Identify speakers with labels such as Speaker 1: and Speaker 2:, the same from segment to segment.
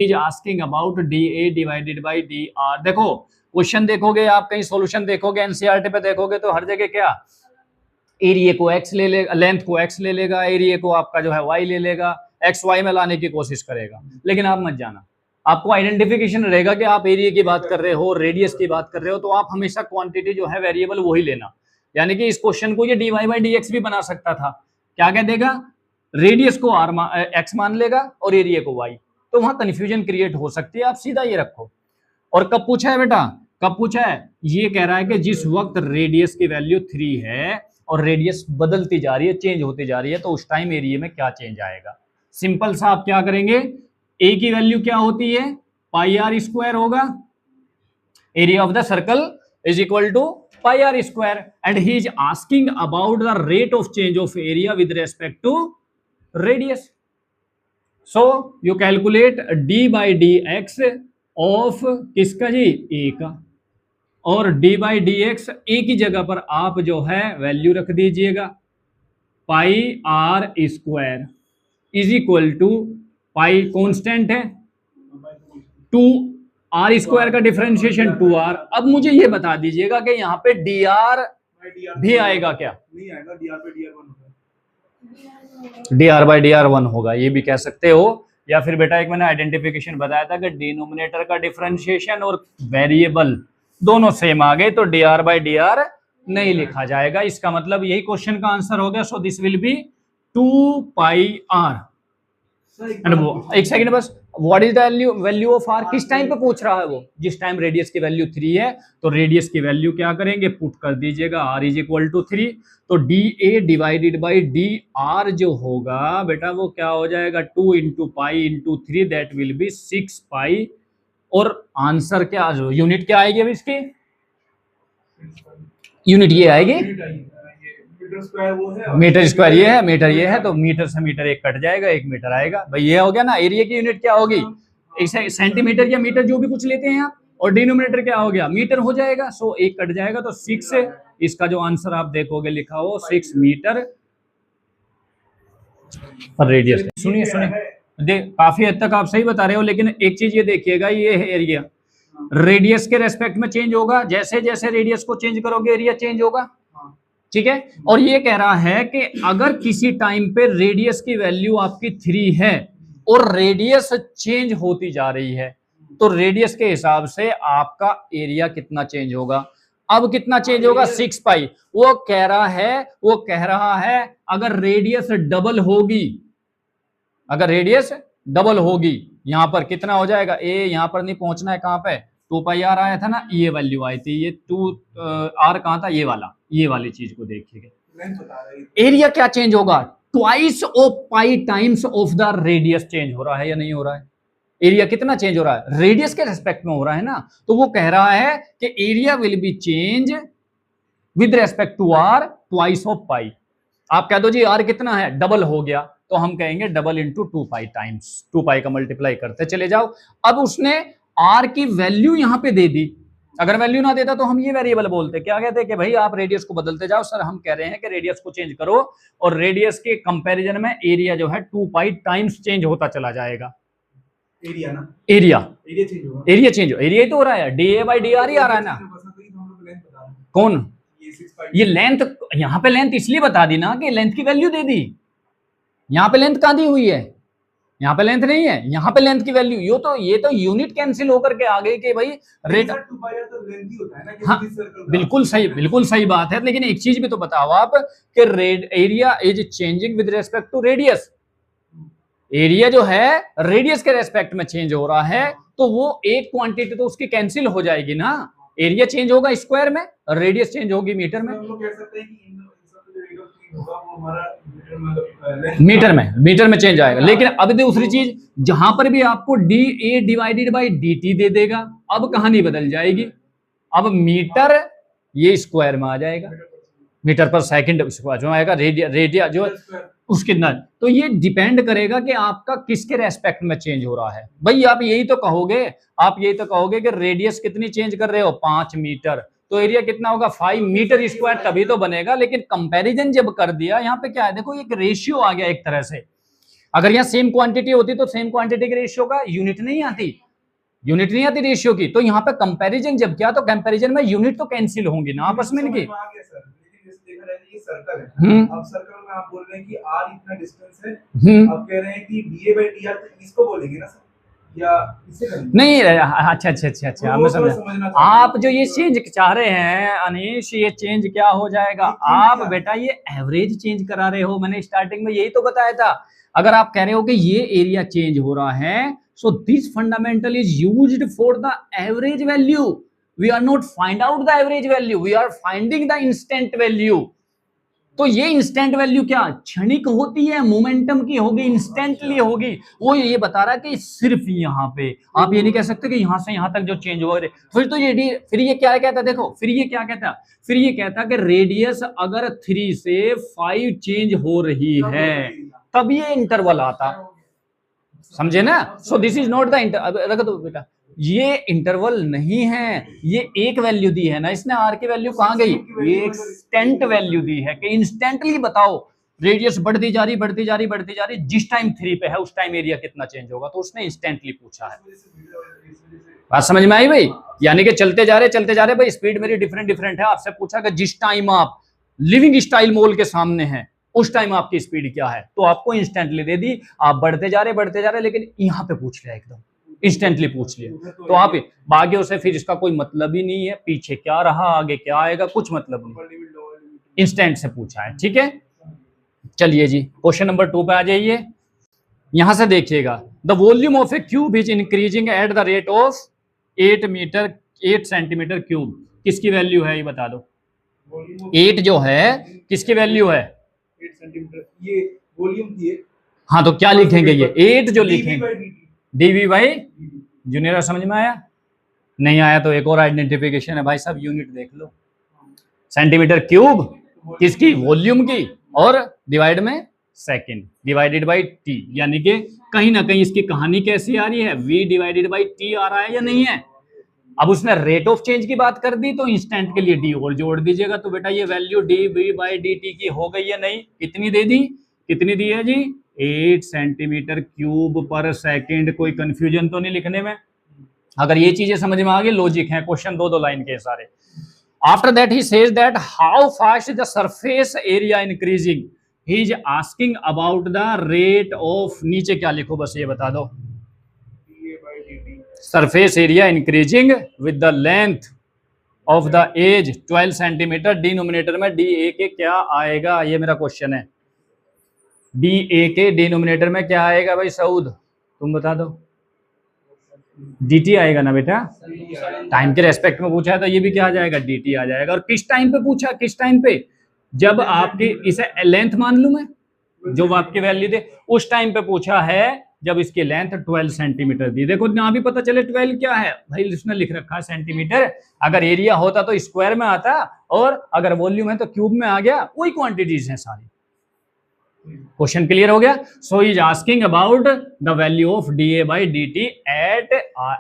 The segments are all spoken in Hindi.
Speaker 1: Is asking about D A divided by D R. देखो क्वेश्चन देखोगे आप, कहीं सॉल्यूशन देखोगे एनसीईआरटी पे देखोगे तो हर जगह क्या एरिया को एक्स ले लेगा, लेंथ को एक्स ले लेगा, एरिया को आपका जो है वाई ले लेगा, एक्स वाई में लाने की कोशिश करेगा। लेकिन आप मत जाना, आपको आइडेंटिफिकेशन रहेगा कि आप एरिया की बात कर रहे हो, रेडियस की बात कर रहे हो, तो आप हमेशा क्वांटिटी जो है वेरिएबल वही लेना। यानी कि इस क्वेश्चन को ये D Y by D X भी बना सकता था। क्या कह देगा, रेडियस को आर एक्स मान लेगा और एरिया को वाई, तो वहां कंफ्यूजन क्रिएट हो सकती है। आप सीधा ये रखो। और कब पूछा है बेटा, कब पूछा है, ये कह रहा है कि जिस वक्त रेडियस की वैल्यू 3 है और रेडियस बदलती जा रही है, चेंज होती जा रही है, तो उस टाइम एरिया में क्या चेंज आएगा। सिंपल सा आप क्या करेंगे, ए की वैल्यू क्या होती है, पाई आर स्क्वायर होगा, area of the circle is equal to pi r square, and he is asking about the rate of change of area with respect to radius. So you calculate d by D x of किसका जी, ए का, और d by D x A की जगह पर आप जो है वैल्यू रख दीजिएगा, pi r square is equal to pi constant है 2 आर स्क्वायर का डिफरेंशिएशन 2r। अब मुझे ये बता दीजिएगा कि यहाँ पे dr भी आएगा क्या,
Speaker 2: नहीं आएगा, dr by dr 1 होगा,
Speaker 1: dr by dr 1 होगा, ये भी कह सकते हो। या फिर बेटा एक मैंने आइडेंटिफिकेशन बताया था कि डिनोमिनेटर का डिफरेंशिएशन और वेरिएबल दोनों सेम आ गए तो dr by dr नहीं लिखा जाएगा। इसका मतलब यही क्वेश्चन का आंसर हो गया। So this will be 2 pi r। एक सेकंड बस, what is the value of r, किस टाइम पे पूछ रहा है वो, जिस टाइम रेडियस की वैल्यू 3 है, तो रेडियस की वैल्यू क्या करेंगे, पुट कर दीजिएगा, r इज इक्वल टू 3। तो D A divided by D R जो होगा बेटा वो क्या हो जाएगा, 2 into pi into 3, that will be 6 pi. और आंसर क्या, यूनिट क्या आएगी अब इसकी, यूनिट ये आएगी,
Speaker 2: मीटर स्क्वायर वो है,
Speaker 1: मीटर स्क्वायर ये है, मीटर ये है, तो मीटर से मीटर एक कट जाएगा, 1 मीटर आएगा भाई। ये हो गया ना, एरिया की यूनिट क्या होगी, सेंटीमीटर या मीटर जो भी कुछ लेते हैं आप, और डिनोमिनेटर क्या हो गया, मीटर हो जाएगा। सो 1 कट जाएगा तो 6 है। इसका जो आंसर आप देखोगे लिखा हो 6 मीटर पर रेडियस। सुनिए सुनिए, काफी हद तक आप सही बता रहे हो, लेकिन एक चीज ये देखिएगा, ये है एरिया, रेडियस के रेस्पेक्ट में चेंज होगा, जैसे जैसे रेडियस को चेंज करोगे एरिया चेंज होगा, ठीक है। और ये कह रहा है कि अगर किसी टाइम पे रेडियस की वैल्यू आपकी 3 है और रेडियस चेंज होती जा रही है, तो रेडियस के हिसाब से आपका एरिया कितना चेंज होगा। अब कितना चेंज होगा, 6 पाई। वो कह रहा है अगर रेडियस डबल होगी, अगर रेडियस डबल होगी, यहां पर कितना हो जाएगा, ए यहां पर नहीं पहुंचना है, कहां पे 2 पाई आर आया था ना, ये वैल्यू आई थी, ये 2 आर कहां था, ये वाला, ये वाली चीज को देखिएगा। एरिया क्या चेंज होगा, twice of pi times of the radius change हो रहा है या नहीं हो रहा है। एरिया कितना चेंज हो रहा है, रेडियस के रेस्पेक्ट में हो रहा है ना, तो वो कह रहा है कि area will be change with respect to r twice of pi. आप कह दो जी आर कितना है, डबल हो गया, तो हम कहेंगे डबल इंटू 2 पाई टाइम्स 2 पाई का मल्टीप्लाई करते चले जाओ। अब उसने आर की वैल्यू यहां पे दे दी, अगर वैल्यू ना देता तो हम ये वेरिएबल बोलते, क्या कहते कि भाई आप रेडियस को बदलते जाओ। सर हम कह रहे हैं कि रेडियस को चेंज करो, और रेडियस के कंपैरिजन में एरिया जो है 2 पाई टाइम्स चेंज होता चला जाएगा।
Speaker 2: एरिया ना,
Speaker 1: एरिया
Speaker 2: चेंज होगा,
Speaker 1: एरिया चेंज हो, एरिया ही तो हो रहा है, d A by D r ही आ रहा है ना। कौन, ये लेंथ, यहाँ पे लेंथ इसलिए बता दी ना कि लेंथ की वैल्यू दे दी, यहाँ पे लेंथ कहां दी हुई है, यहाँ पे लेंथ नहीं है, यहाँ पे लेंथ की वैल्यू, ये तो यूनिट कैंसिल होकर के आ गई कि भाई रेट, हाँ बिल्कुल सही बात है। लेकिन एक चीज भी तो बताओ आप कि area is changing with respect to radius, area जो है रेडियस के रेस्पेक्ट में चेंज हो रहा है, तो वो एक क्वांटिटी तो उसकी कैंसिल हो जाएगी ना। एरिया चेंज होगा स्क्वायर में, रेडियस चेंज होगी मीटर में।
Speaker 2: हम लोग कह सकते हैं कि
Speaker 1: मीटर में चेंज आएगा। लेकिन अब दूसरी चीज, जहां पर भी आपको d A divided by D t दे देगा, अब कहानी बदल जाएगी, अब मीटर ये स्क्वायर में आ जाएगा, मीटर पर सेकंड जो आएगा, रेडिया जो उसके ना, तो ये डिपेंड करेगा कि आपका किसके रेस्पेक्ट में चेंज हो रहा है। भाई आप यही तो कहोगे कि रेडियस कितनी चेंज कर रहे हो, 5 मीटर, तो एरिया कितना होगा 5 मीटर स्क्वायर, तभी तो बनेगा। लेकिन कंपैरिजन जब कर दिया, यहाँ पे क्या है देखो, एक रेशियो आ गया एक तरह से, अगर यहाँ सेम क्वांटिटी होती तो सेम क्वांटिटी के रेशियो का यूनिट नहीं आती, यूनिट नहीं आती रेशियो की। तो यहाँ पे कंपैरिजन जब किया तो कंपैरिजन में यूनिट तो कैंसिल होंगी ना आपस में इनकी।
Speaker 2: सर्कल है, अब सर्कल में आप बोल रहे हैं कि r इतना डिस्टेंस है, अब कह रहे हैं कि dA/dr, तो इसको बोलेंगे ना सर, या इसे करेंगे?
Speaker 1: नहीं, अच्छा अच्छा अच्छा अच्छा, मैं समझ। आप जो ये चेंज चाह रहे हैं अनीश, ये चेंज क्या हो जाएगा? आप बेटा ये एवरेज चेंज करा रहे हो, मैंने स्टार्टिंग में यही तो बताया था। अगर आप कह रहे हो कि ये एरिया चेंज हो रहा है, so this fundamental is used for the average value. We are not find out the average value, we are finding the instant value. तो ये इंस्टेंट वैल्यू क्या क्षणिक होती है, मोमेंटम की होगी, इंस्टेंटली होगी। वो ये बता रहा है कि सिर्फ यहाँ पे आप ये नहीं कह सकते कि यहाँ से यहाँ तक जो चेंज हो रहे, फिर ये क्या कहता है, देखो फिर ये क्या कहता है, फिर ये कहता है कि रेडियस अगर 3 से 5 चेंज हो रही है तब ये इंटरवल आता, समझे ना? So this is not the रख दो बेटा, ये इंटरवल नहीं है, ये एक वैल्यू दी है ना इसने, आर की वैल्यू कहाँ गई? ये इंस्टेंट वैल्यू दी है कि इंस्टेंटली बताओ रेडियस बढ़ती जा रही बढ़ती जा रही बढ़ती जा रही, जिस टाइम 3 पे है उस टाइम एरिया कितना चेंज होगा, तो उसने इंस्टेंटली पूछा है। बात समझ में आई भाई? यानी कि चलते जा रहे भाई, स्पीड मेरी डिफरेंट डिफरेंट है, आपसे पूछा कि जिस टाइम आप लिविंग स्टाइल मॉल के सामने हैं उस टाइम आपकी स्पीड क्या है, तो आपको इंस्टेंटली दे दी। आप बढ़ते जा रहे, लेकिन यहाँ पे पूछ लिया, एकदम इंस्टेंटली पूछ लिया, तो आप बाकियों से फिर इसका कोई मतलब ही नहीं है, पीछे क्या रहा आगे क्या आएगा कुछ मतलब नहीं, इंस्टेंट से पूछा है। ठीक है, चलिए जी क्वेश्चन नंबर 2 पे आ जाइए। यहां से देखिएगा, the volume of A cube is increasing at the rate of 8 centimetre cube. किसकी वैल्यू है ये बता दो? 8 जो है किसकी वैल्यू है?
Speaker 2: 8 सेंटीमीटर, ये वॉल्यूम की है।
Speaker 1: हाँ तो क्या लिखेंगे ये 8 जो लिखेंगे डीवी बाई, जूनियर समझ में आया? नहीं आया तो एक और आइडेंटिफिकेशन है भाई साहब, यूनिट देख लो, सेंटीमीटर क्यूब किसकी? वॉल्यूम की, और डिवाइड में सेकंड डिवाइडेड बाई टी, यानी कि कहीं ना कहीं इसकी कहानी कैसी आ रही है, v डिवाइडेड बाई टी आ रहा है या नहीं है। अब उसने रेट ऑफ चेंज की बात कर दी तो इंस्टेंट के लिए डी और जोड़ दीजिएगा, तो बेटा ये value D V by D T की हो गई या नहीं? कितनी दे दी? कितनी दी है जी? 8 सेंटीमीटर क्यूब पर सेकंड। कोई कंफ्यूजन तो नहीं लिखने में? अगर ये चीजें समझ में आ गई, लॉजिक है, क्वेश्चन दो लाइन के सारे। After that he says that how fast the surface area increasing, he is asking about the rate of, नीचे क्या लिखो बस ये बता दो, surface area increasing with the length of the edge 12 centimetre. Denominator में डी ए के क्या आएगा, ये मेरा क्वेश्चन है। डी ए के डिनोमिनेटर में क्या आएगा भाई सऊद, तुम बता दो? dt आएगा ना बेटा, टाइम के रेस्पेक्ट में पूछा है तो ये भी क्या आ जाएगा? dt आ जाएगा। और किस टाइम पे पूछा? किस टाइम पे? जब आपकी इसे लेंथ मान लूं मैं, जो आपकी वैल्यू दे उस टाइम पे पूछा है जब इसकी लेंथ 12 सेंटीमीटर दी। देखो ना भी पता चले 12 क्या है भाई, इसने लिख रखा है सेंटीमीटर, अगर एरिया होता तो स्क्वायर में आता, और अगर वॉल्यूम है तो क्यूब में आ गया, वही क्वांटिटीज हैं सारी। क्वेश्चन क्लियर हो गया? So is asking about the value of D A by D T at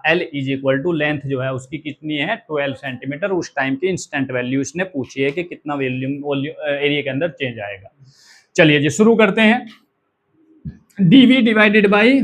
Speaker 1: L is equal to, length जो है उसकी कितनी है? 12 सेंटीमीटर। उस टाइम की इंस्टेंट वैल्यू इसने पूछी है कि कितना वॉल्यूम एरिया के अंदर चेंज आएगा। चलिए जी शुरू करते हैं। DV divided by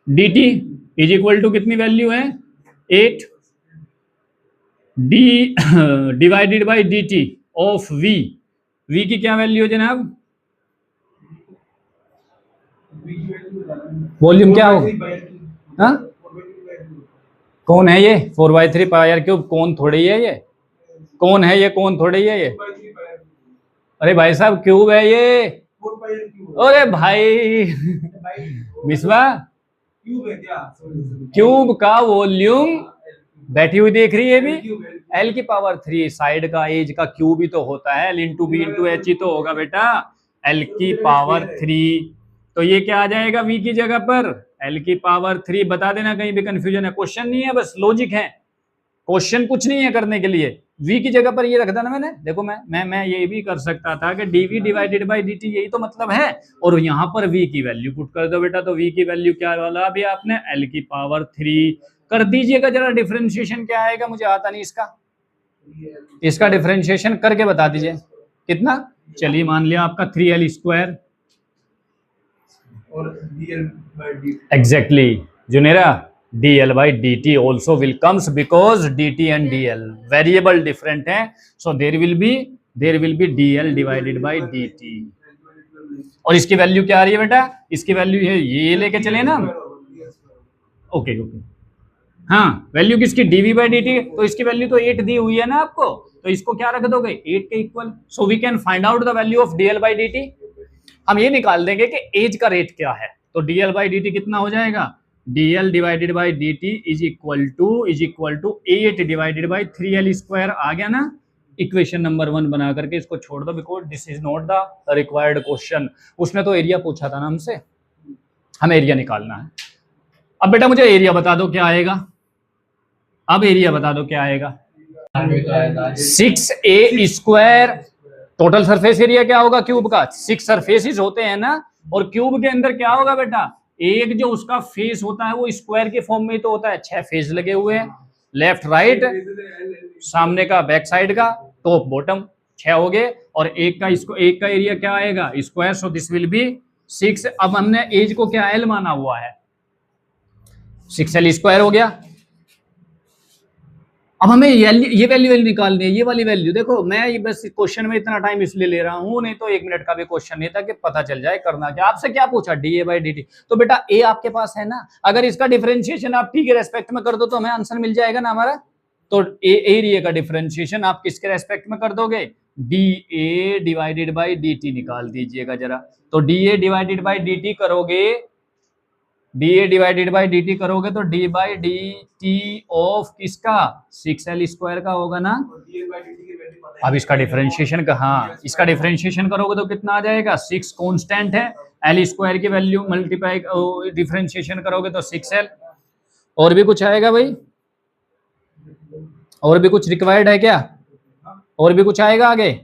Speaker 1: D T is equal to कितनी वैल्यू है? 8 D divided by D T of V, v की क्या वैल्यू है जनाब? वॉल्यूम क्या हो? हाँ कौन है ये? 4/3 पाई आर क्यूब। कौन थोड़ी है ये? कौन है ये? कौन थोड़ी है ये? अरे भाई साहब क्यूब है ये। अरे भाई मिसबा, क्यूब का वॉल्यूम बैठी हुई देख रही है भी, L की पावर 3 साइड का एज का क्यूब ही तो होता है, L into b into h ही तो होगा बेटा, L की पावर 3। तो ये क्या आ जाएगा V की जगह पर? L की पावर 3। बता देना कहीं भी कंफ्यूजन है, क्वेश्चन नहीं है, बस लॉजिक है, क्वेश्चन कुछ नहीं है करने के लिए। V की जगह पर ये रख देना मैंने। देखो मैं ये भी कर सकता था कि dV डिवाइडेड बाई dt, यही तो मतलब है, और यहाँ पर V की वैल्यू पुट कर दो बेटा। तो V की वैल्यू क्या वाला अभी आपने? L की पावर 3 कर दीजिएगा। जरा डिफरेंशिएशन क्या आएगा, मुझे आता नहीं इसका डिफरेंशिएशन करके बता दीजिए कितना। चलिए मान लिया आपका 3L स्क्वायर
Speaker 2: और dl by dt.
Speaker 1: Exactly, Junera. dl by dt also will comes because dt and dl variable different है, so there will be dl divided by dt. और इसकी वैल्यू क्या आ रही है बेटा? इसकी वैल्यू है ये लेके चले ना हम। ओके ओके, हाँ, वैल्यू किसकी? dv by dt, तो इसकी वैल्यू तो 8 दी हुई है ना आपको, तो इसको क्या रख दोगे? 8 के equal. So we can find out the value of dl by dt। हम ये निकाल देंगे कि एज का रेट क्या है, तो dl by dt कितना हो जाएगा? dl divided by dt is equal to 8 divided by 3l square. आ गया ना? इक्वेशन नंबर 1 बना करके इसको छोड़ दो, because this is not the required question. उसने तो एरिया पूछा था ना हमसे, हमें एरिया निकालना है। अब बेटा मुझे एरिया बता दो क्या आएगा, अब एरिया बता दो क्या आएगा? 6a square. Total surface area क्या होगा क्यूब का? 6 सरफेसेस होते हैं ना, और क्यूब के अंदर क्या होगा बेटा? एक जो उसका फेस होता है वो स्क्वायर के फॉर्म में तो होता है, 6 फेस लगे हुए हैं, लेफ्ट राइट, सामने का बैक साइड का, टॉप बॉटम, 6 हो गए। और एक का एरिया क्या आएगा? Square, so this will be 6। अब हमने एज को क्या एल माना हुआ है, 6l स्क्वायर हो गया। अब हमें ये वैल्यू निकालनी है, ये वाली वैल्यू। देखो मैं ये बस क्वेश्चन में इतना टाइम इसलिए ले रहा हूं, नहीं तो 1 मिनट का भी क्वेश्चन नहीं था कि पता चल जाए करना क्या। आपसे क्या पूछा? डीए बाई डी टी, तो बेटा ए आपके पास है ना, अगर इसका डिफरेंशिएशन आप टी के रेस्पेक्ट में कर दो तो हमें आंसर मिल जाएगा ना हमारा। तो एरिया का डिफरेंशिएशन आप किसके रेस्पेक्ट में कर दोगे? D A divided by D t निकाल दीजिएगा जरा। तो D A divided by D t करोगे, d A divided by D t करोगे तो d by D T of किसका? 6l स्क्वायर का होगा ना। अब इसका डिफरेंशिएशन का, हाँ, इसका डिफरेंशिएशन करोगे तो कितना आ जाएगा? 6 कांस्टेंट है, एल स्क्वायर की वैल्यू मल्टीप्लाई डिफरेंशिएशन करोगे तो 6l। और भी कुछ आएगा भाई? और भी कुछ रिक्वायर्ड है क्या? और भी कुछ आएगा आगे?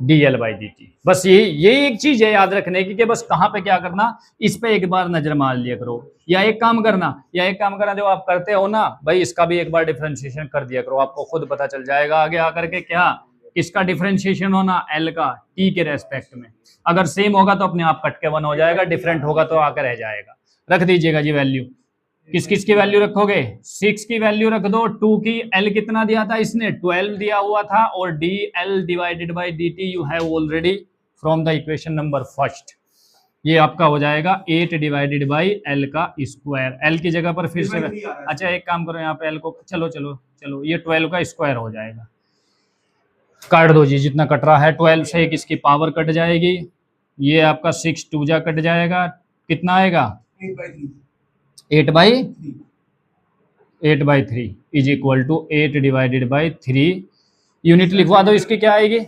Speaker 1: dl by dt। बस ये एक चीज है याद रखने की कि बस कहाँ पे क्या करना, इस पे एक बार नजर मार लिया करो। या एक काम करना जो आप करते हो ना भाई, इसका भी एक बार डिफरेंशिएशन कर दिया करो, आपको खुद पता चल जाएगा आगे आकर के क्या इसका डिफरेंशिएशन होना एल का टी के रेस्पेक्ट में। अगर सेम होगा तो अपने आप कट के 1 हो जाएगा, डिफरेंट होगा तो आकर रह जाएगा। रख दीजिएगा जी वैल्यू। किस किस की वैल्यू रखोगे? 6 की वैल्यू रख दो, 2 की, एल कितना दिया था इसने? 12 दिया हुआ था, और D L divided by D T U have already from the equation number 1। ये आपका हो जाएगा 8 डिवाइडेड बाई एल का स्क्वायर। एल की जगह पर फिर से, अच्छा एक काम करो यहाँ पे एल को, चलो ये 12 का स्क्वायर हो जाएगा। काट दो जी जितना कट रहा है, 12 से एक इसकी पावर कट जाएगी, ये आपका 6 2 जा कट जाएगा, कितना आएगा? 8 by 3 is equal to 8 divided by 3। Unit लिखवा दो इसकी, क्या आएगी?